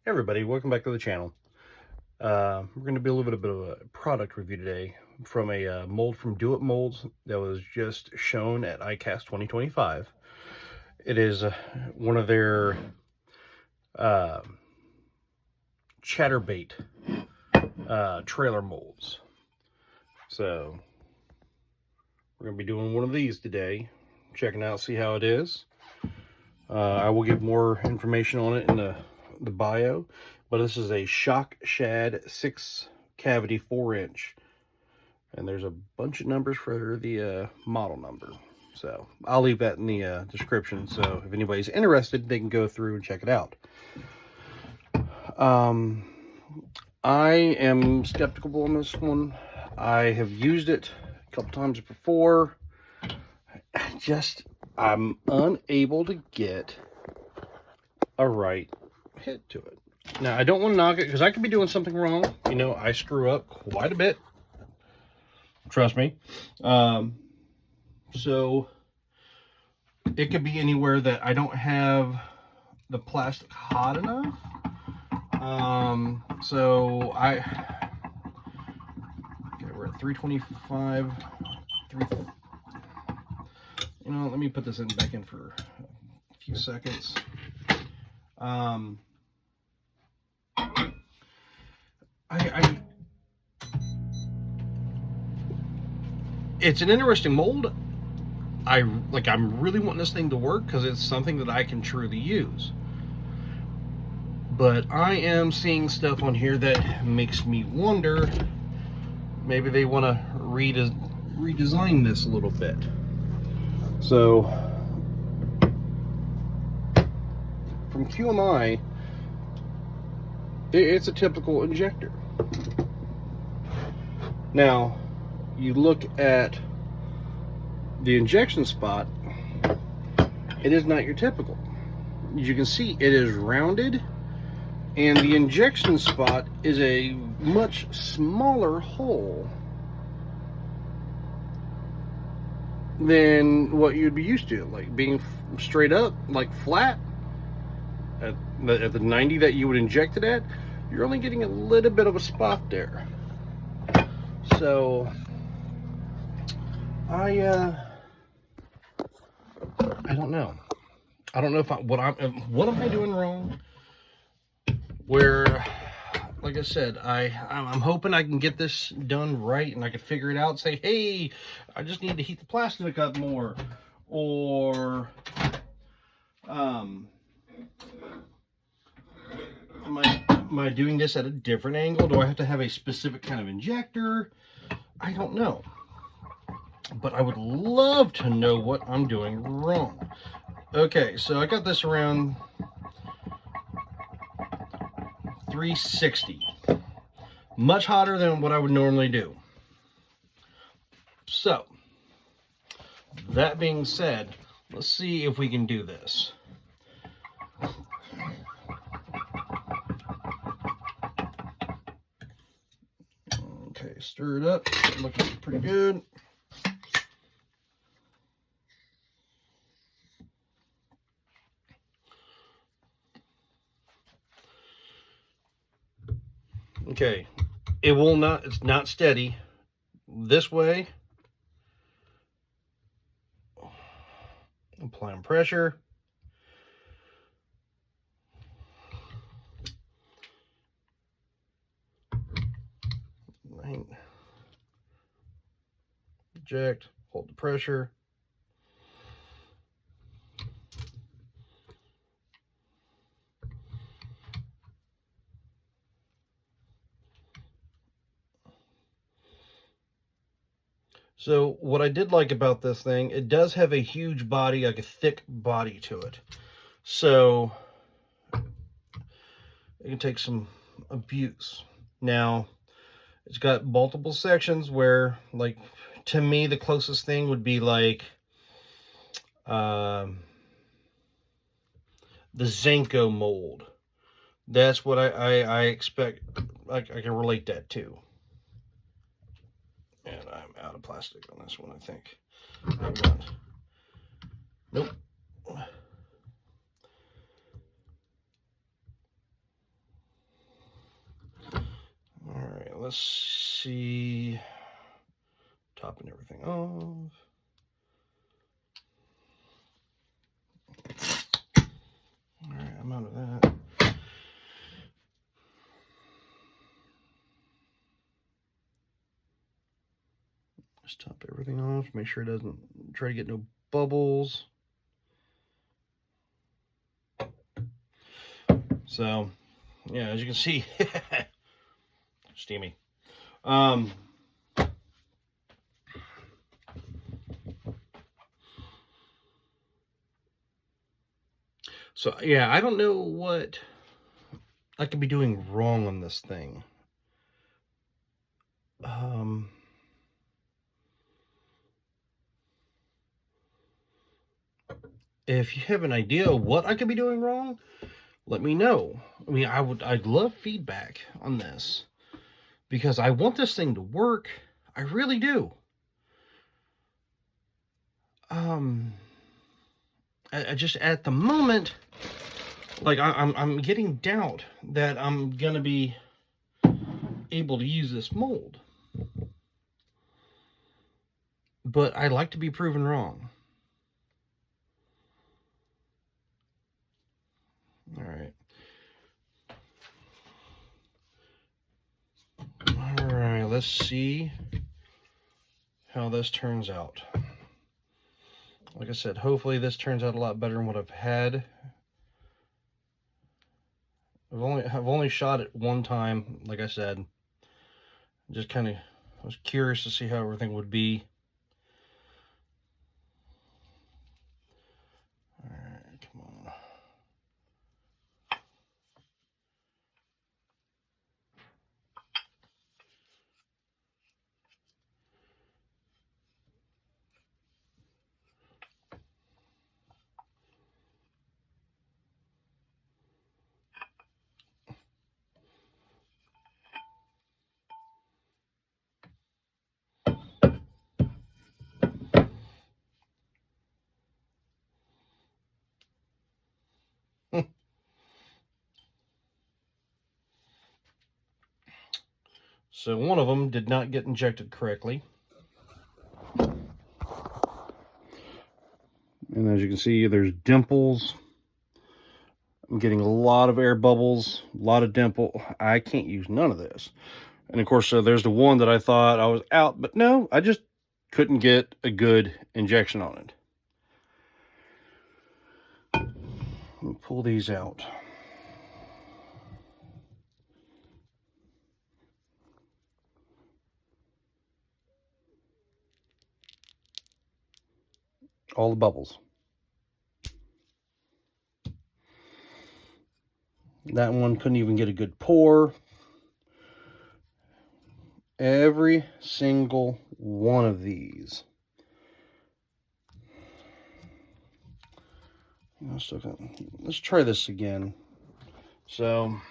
Hey everybody, welcome back to the channel. We're going to be a little bit of a product review today from a mold from Do It Molds that was just shown at ICAST 2025. It is one of their uh, chatterbait trailer molds. So we're going to be doing one of these today, checking out, see how it is. I will give more information on it in the bio, but this is a Shock Shad 6 cavity 4-inch, and there's a bunch of numbers for the model number, so I'll leave that in the description, so if anybody's interested they can go through and check it out. I am skeptical on this one. I have used it a couple times before. I'm unable to get a right hit to it. Now, I don't want to knock it because I could be doing something wrong. You know, I screw up quite a bit. Trust me. So it could be anywhere that I don't have the plastic hot enough. Okay, we're at 325. You know, let me put this back in for a few seconds. It's an interesting mold. I'm really wanting this thing to work because it's something that I can truly use. But I am seeing stuff on here that makes me wonder, maybe they want to redesign this a little bit. So from QMI, it's a typical injector. Now, you look at the injection spot, it is not your typical. As you can see, it is rounded, and the injection spot is a much smaller hole than what you'd be used to, like being straight up, like flat. At the 90 that you would inject it at, you're only getting a little bit of a spot there. So I don't know. I don't know if what am I doing wrong? Where, like I said, I'm hoping I can get this done right and I can figure it out. Say, hey, I just need to heat the plastic up more, or am I doing this at a different angle? Do I have to have a specific kind of injector? I don't know. But I would love to know what I'm doing wrong. Okay, so I got this around 360. Much hotter than what I would normally do. So, that being said, let's see if we can do this. Okay, stir it up. Looking pretty good. Okay, it's not steady. This way, applying pressure. Right. Eject, hold the pressure. So what I did like about this thing, it does have a huge body, like a thick body to it. So it can take some abuse. Now, it's got multiple sections where, like, to me, the closest thing would be like the Zenko mold. That's what I expect. I can relate that to. And I'm out of plastic on this one, I think. Hang on. Nope. let's see. Topping everything off. All right, I'm out of that. Just top everything off. Make sure it doesn't try to get no bubbles. So, yeah, as you can see, steamy. So, yeah, I don't know what I could be doing wrong on this thing. If you have an idea of what I could be doing wrong, let me know. I mean, I'd love feedback on this, because I want this thing to work. I really do. I just, at the moment, like, I'm getting doubt that I'm gonna be able to use this mold. But I like to be proven wrong. All right. All right, let's see how this turns out. Like I said, hopefully this turns out a lot better than what I've had. I've only shot it one time, like I said. Just kind of was curious to see how everything would be. All right, come on. So one of them did not get injected correctly. And as you can see, there's dimples. I'm getting a lot of air bubbles, a lot of dimple. I can't use none of this. And of course, there's the one that I thought I was out, but no, I just couldn't get a good injection on it. Let me pull these out. All the bubbles. That one couldn't even get a good pour. Every single one of these. Let's try this again. So, I'm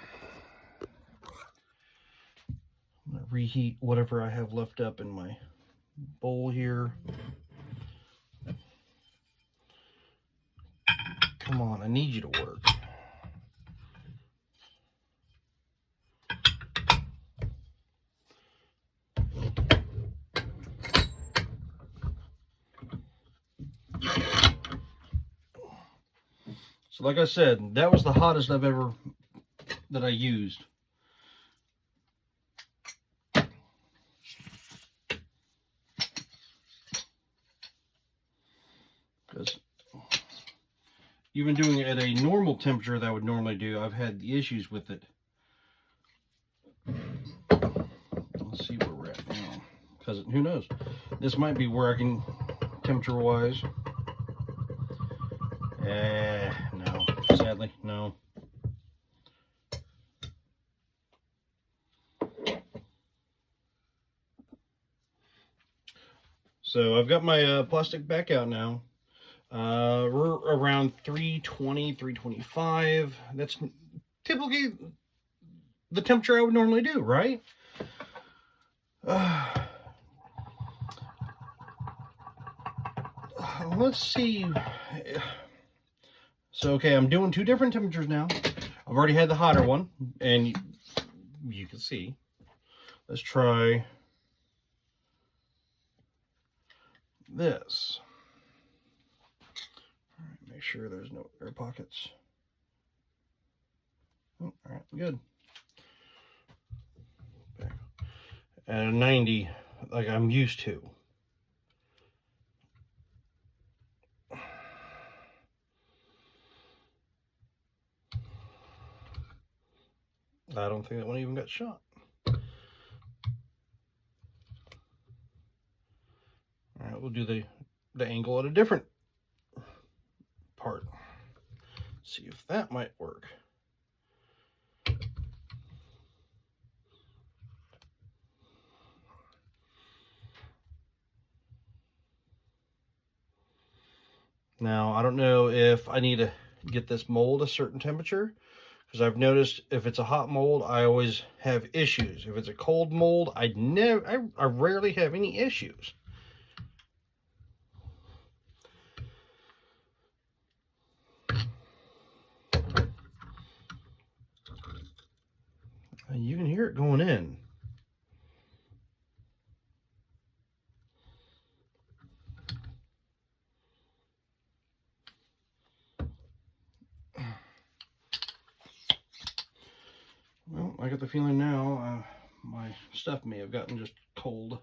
going to reheat whatever I have left up in my bowl here. Come on, I need you to work. So like I said, that was the hottest that I used. Because even doing it at a normal temperature that I would normally do, I've had the issues with it. Let's see where we're at now. Because who knows? This might be where I can, temperature-wise. No. Sadly, no. So I've got my plastic back out now. We're around 320, 325. That's typically the temperature I would normally do, right? Let's see. So, okay, I'm doing two different temperatures now. I've already had the hotter one, and you can see. let's try this. All right, make sure there's no air pockets. Oh, all right, good. At a 90, like I'm used to. I don't think that one even got shot. All right, we'll do the angle at a different part. See if that might work. Now, I don't know if I need to get this mold a certain temperature, because I've noticed if it's a hot mold, I always have issues. If it's a cold mold, I rarely have any issues. And you can hear it going in. Well, I got the feeling now my stuff may have gotten just cold.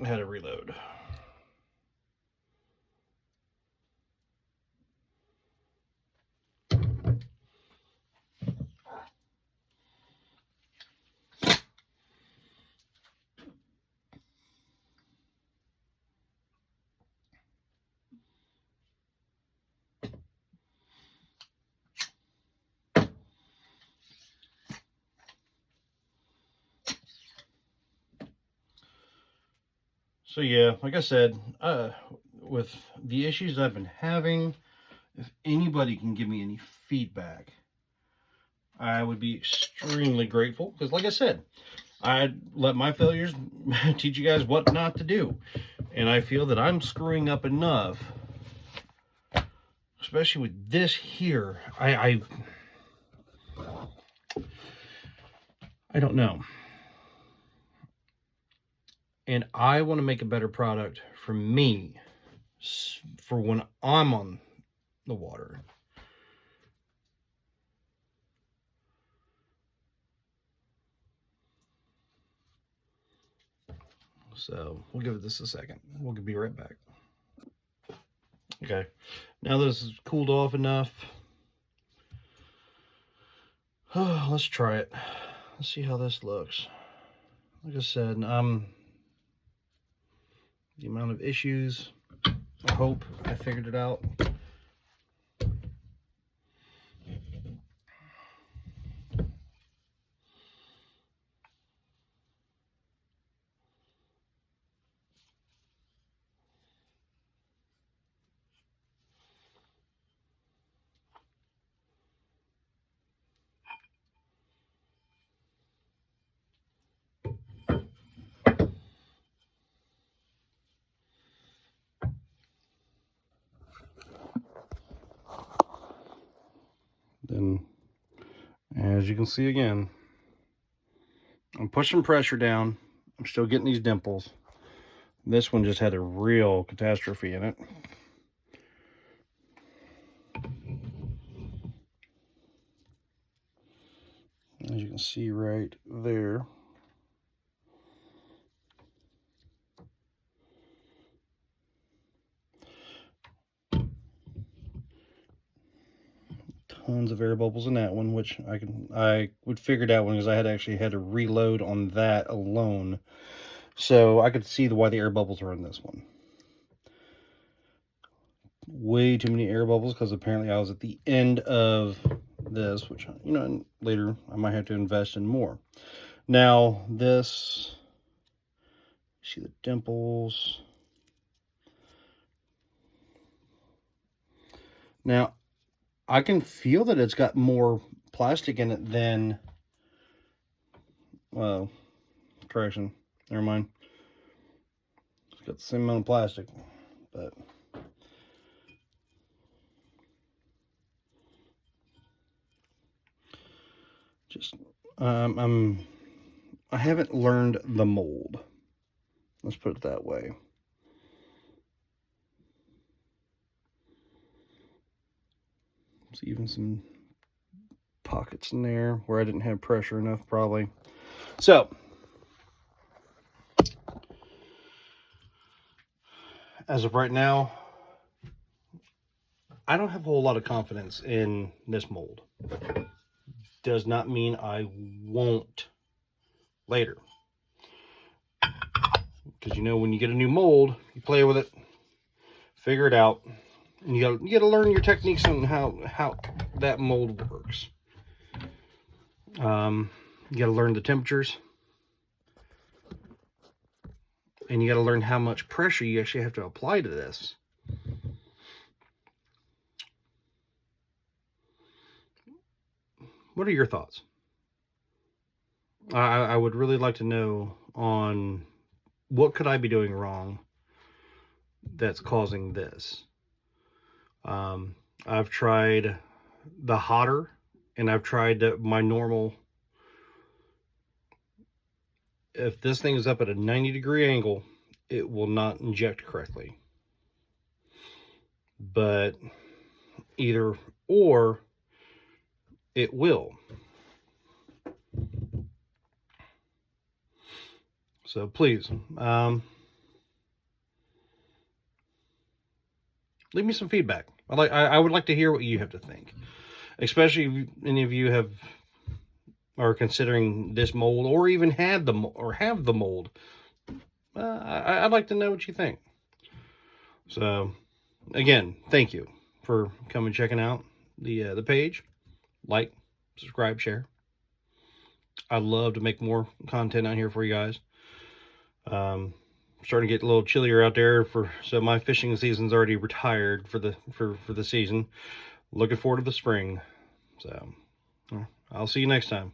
I had to reload. So yeah, like I said, with the issues I've been having, if anybody can give me any feedback, I would be extremely grateful. Because like I said, I let my failures teach you guys what not to do. And I feel that I'm screwing up enough, especially with this here. I don't know. And I want to make a better product for me, for when I'm on the water. So we'll give it this a second. We'll be right back. Okay, now this is cooled off enough. Oh, let's try it. Let's see how this looks. Like I said, the amount of issues, I hope I figured it out. Then, as you can see again, I'm pushing pressure down. I'm still getting these dimples. This one just had a real catastrophe in it. As you can see right there. Tons of air bubbles in that one, which I would figure that one because I actually had to reload on that alone. So I could see why the air bubbles are in this one. Way too many air bubbles because apparently I was at the end of this, which, you know, later I might have to invest in more. Now this, see the dimples. Now I can feel that it's got more plastic in it than Well, correction, never mind. It's got the same amount of plastic, but just I haven't learned the mold. Let's put it that way. There's even some pockets in there where I didn't have pressure enough, probably. So, as of right now, I don't have a whole lot of confidence in this mold. Does not mean I won't later. Because you know, when you get a new mold, you play with it, figure it out, and you gotta learn your techniques on how that mold works. You gotta learn the temperatures, and you gotta learn how much pressure you actually have to apply to this. What are your thoughts? I would really like to know on what could I be doing wrong that's causing this. I've tried the hotter, and I've tried my normal. If this thing is up at a 90-degree angle, it will not inject correctly. But either or, it will. So please, leave me some feedback. I would like to hear what you have to think, especially if any of you are considering this mold, or even have the mold. I'd like to know what you think. So, again, thank you for coming checking out the page. Like, subscribe, share. I'd love to make more content out here for you guys. Starting to get a little chillier out there, so my fishing season's already retired for the season. Looking forward to the spring. So I'll see you next time.